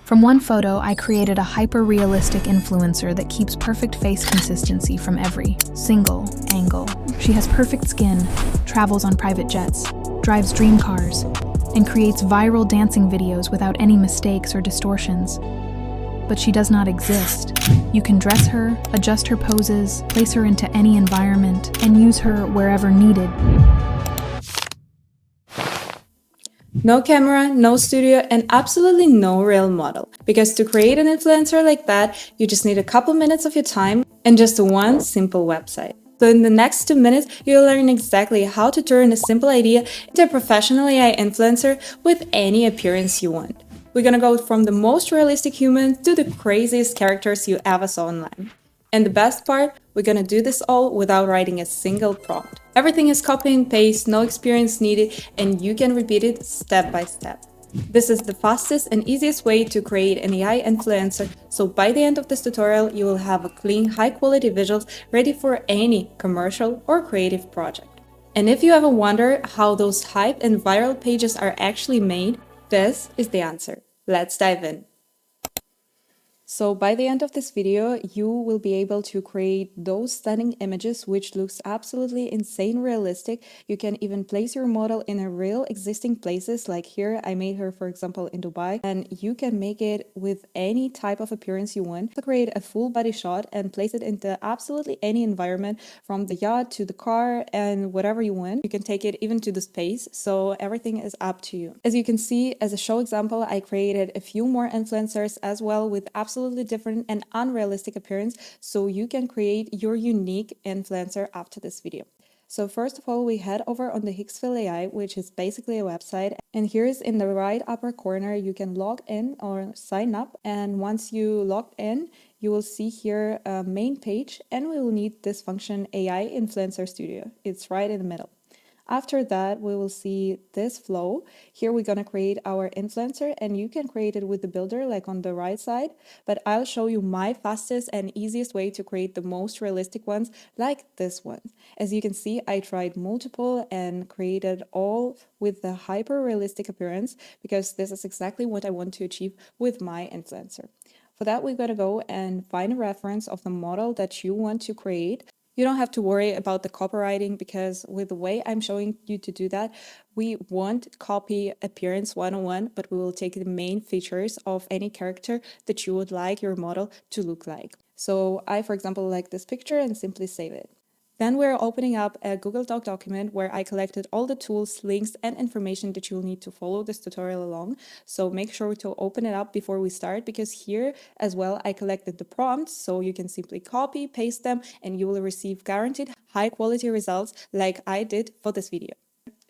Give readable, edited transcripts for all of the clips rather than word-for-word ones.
From one photo, I created a hyper-realistic influencer that keeps perfect face consistency from every single angle. She has perfect skin, travels on private jets, drives dream cars, and creates viral dancing videos without any mistakes or distortions. But she does not exist. You can dress her, adjust her poses, place her into any environment, and use her wherever needed. No camera, no studio, and absolutely no real model. Because to create an influencer like that, you just need a couple minutes of your time and just one simple website. So in the next 2 minutes, you'll learn exactly how to turn a simple idea into a professional AI influencer with any appearance you want. We're gonna go from the most realistic humans to the craziest characters you ever saw online. And the best part, we're gonna do this all without writing a single prompt. Everything is copy and paste, no experience needed, and you can repeat it step by step. This is the fastest and easiest way to create an AI influencer, so by the end of this tutorial, you will have a clean, high-quality visuals ready for any commercial or creative project. And if you ever wonder how those hype and viral pages are actually made, this is the answer. Let's dive in. So by the end of this video, you will be able to create those stunning images which looks absolutely insane realistic. You can even place your model in a real existing places, like here I made her, for example, in Dubai, and you can make it with any type of appearance you want to create a full body shot and place it into absolutely any environment, from the yacht to the car and whatever you want. You can take it even to the space, so everything is up to you. As you can see, as a show example, I created a few more influencers as well with absolutely different and unrealistic appearance, so you can create your unique influencer after this video. So first of all, we head over on the Higgsfield AI, which is basically a website, and here's in the right upper corner you can log in or sign up, and once you logged in, you will see here a main page, and we will need this function AI Influencer Studio. It's right in the middle. After that, we will see this flow. Here we're going to create our influencer, and you can create it with the builder like on the right side, but I'll show you my fastest and easiest way to create the most realistic ones like this one. As you can see, I tried multiple and created all with the hyper realistic appearance because this is exactly what I want to achieve with my influencer. For that, we're going to go and find a reference of the model that you want to create. You don't have to worry about the copywriting because with the way I'm showing you to do that, we won't copy appearance one-on-one, but we will take the main features of any character that you would like your model to look like. So I, for example, like this picture and simply save it. Then we're opening up a Google Doc document where I collected all the tools, links, and information that you'll need to follow this tutorial along. So make sure to open it up before we start, because here as well I collected the prompts, so you can simply copy, paste them, and you will receive guaranteed high quality results like I did for this video.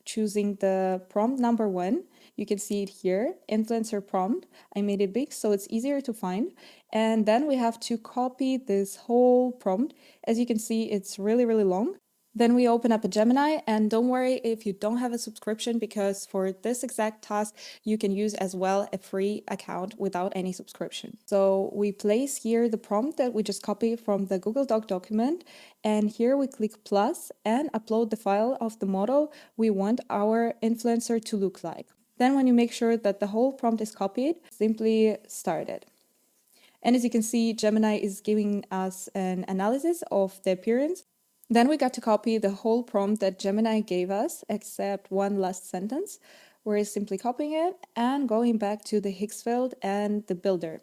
Choosing the prompt number 1, you can see it here, influencer prompt. I made it big so it's easier to find. And then we have to copy this whole prompt. As you can see, it's really long. Then we open up a Gemini, and don't worry if you don't have a subscription, because for this exact task, you can use as well a free account without any subscription. So we place here the prompt that we just copied from the Google Doc document, and here we click plus and upload the file of the model we want our influencer to look like. Then when you make sure that the whole prompt is copied, simply start it. And as you can see, Gemini is giving us an analysis of the appearance. Then we got to copy the whole prompt that Gemini gave us, except one last sentence. We're simply copying it and going back to the Higgsfield and the builder.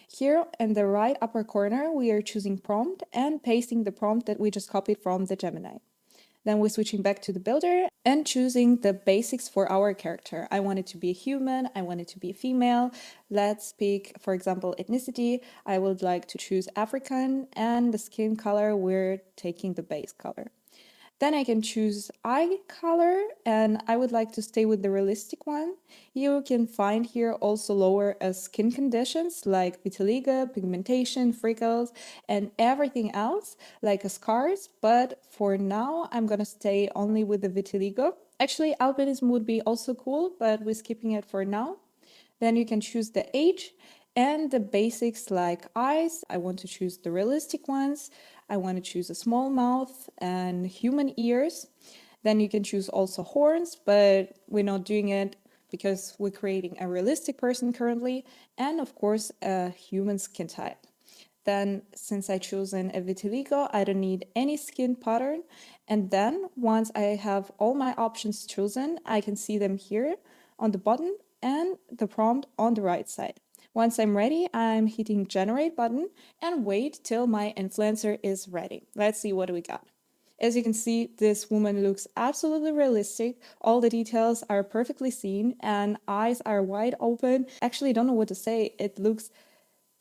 Here in the right upper corner, we are choosing prompt and pasting the prompt that we just copied from the Gemini. Then we're switching back to the builder and choosing the basics for our character. I want it to be a human, I want it to be a female. Let's pick, for example, ethnicity. I would like to choose African, and the skin color, we're taking the base color. Then I can choose eye color, and I would like to stay with the realistic one. You can find here also lower skin conditions like vitiligo, pigmentation, freckles, and everything else like scars. But for now, I'm gonna stay only with the vitiligo. Actually, albinism would be also cool, but we're skipping it for now. Then you can choose the age and the basics like eyes. I want to choose the realistic ones. I want to choose a small mouth and human ears. Then you can choose also horns, but we're not doing it because we're creating a realistic person currently, and of course a human skin type. Then, since I chosen a vitiligo, I don't need any skin pattern. And then, once I have all my options chosen, I can see them here on the button and the prompt on the right side. Once I'm ready, I'm hitting generate button and wait till my influencer is ready. Let's see what we got. As you can see, this woman looks absolutely realistic. All the details are perfectly seen and eyes are wide open. Actually, don't know what to say. It looks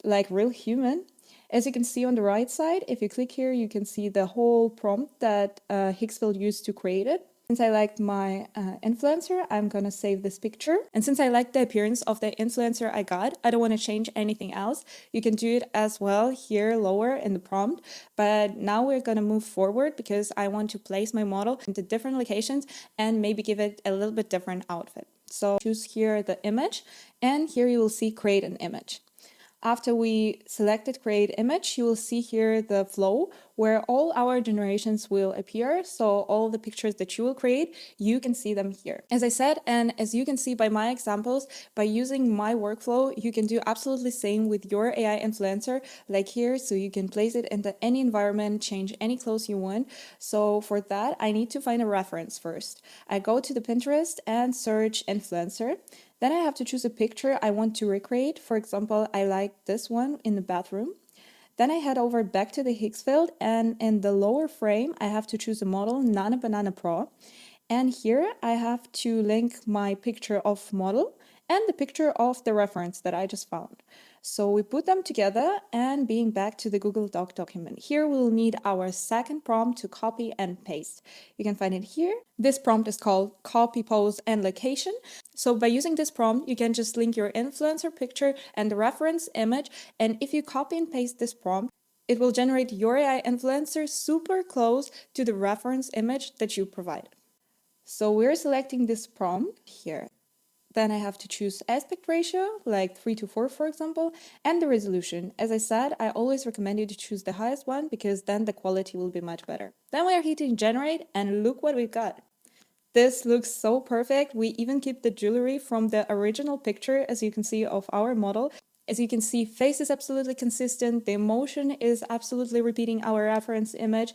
like real human. As you can see on the right side, if you click here, you can see the whole prompt that Higgsfield used to create it. Since I liked my influencer, I'm gonna save this picture. And since I like the appearance of the influencer I got, I don't wanna change anything else. You can do it as well here lower in the prompt. But now we're gonna move forward because I want to place my model into different locations and maybe give it a little bit different outfit. So choose here the image, and here you will see create an image. After we selected create image, you will see here the flow where all our generations will appear. So all the pictures that you will create, you can see them here. As I said, and as you can see by my examples, by using my workflow, you can do absolutely same with your AI influencer, like here. So you can place it into any environment, change any clothes you want. So for that, I need to find a reference first. I go to the Pinterest and search influencer. Then I have to choose a picture I want to recreate. For example, I like this one in the bathroom. Then I head over back to the Higgsfield, and in the lower frame, I have to choose a model, Nano Banana Pro. And here I have to link my picture of model and the picture of the reference that I just found. So we put them together, and being back to the Google Doc document. Here we'll need our second prompt to copy and paste. You can find it here. This prompt is called copy, pose, and location. So by using this prompt, you can just link your influencer picture and the reference image. And if you copy and paste this prompt, it will generate your AI influencer super close to the reference image that you provided. So we're selecting this prompt here. Then I have to choose aspect ratio, like 3:4, for example, and the resolution. As I said, I always recommend you to choose the highest one because then the quality will be much better. Then we are hitting generate, and look what we've got. This looks so perfect. We even keep the jewelry from the original picture, as you can see, of our model. As you can see, face is absolutely consistent. The emotion is absolutely repeating our reference image.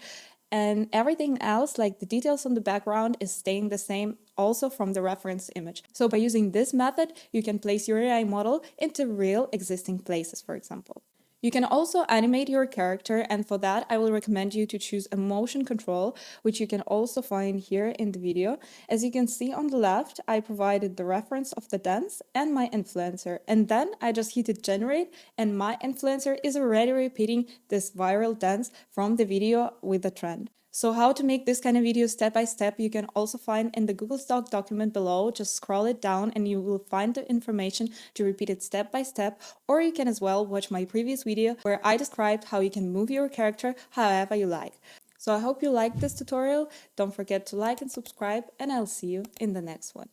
And everything else, like the details on the background, is staying the same also from the reference image. So by using this method, you can place your AI model into real existing places, for example. You can also animate your character, and for that I will recommend you to choose a motion control, which you can also find here in the video. As you can see on the left, I provided the reference of the dance and my influencer, and then I just hit generate, and my influencer is already repeating this viral dance from the video with the trend. So how to make this kind of video step by step, you can also find in the Google Doc document below. Just scroll it down and you will find the information to repeat it step by step. Or you can as well watch my previous video where I described how you can move your character however you like. So I hope you liked this tutorial. Don't forget to like and subscribe, and I'll see you in the next one.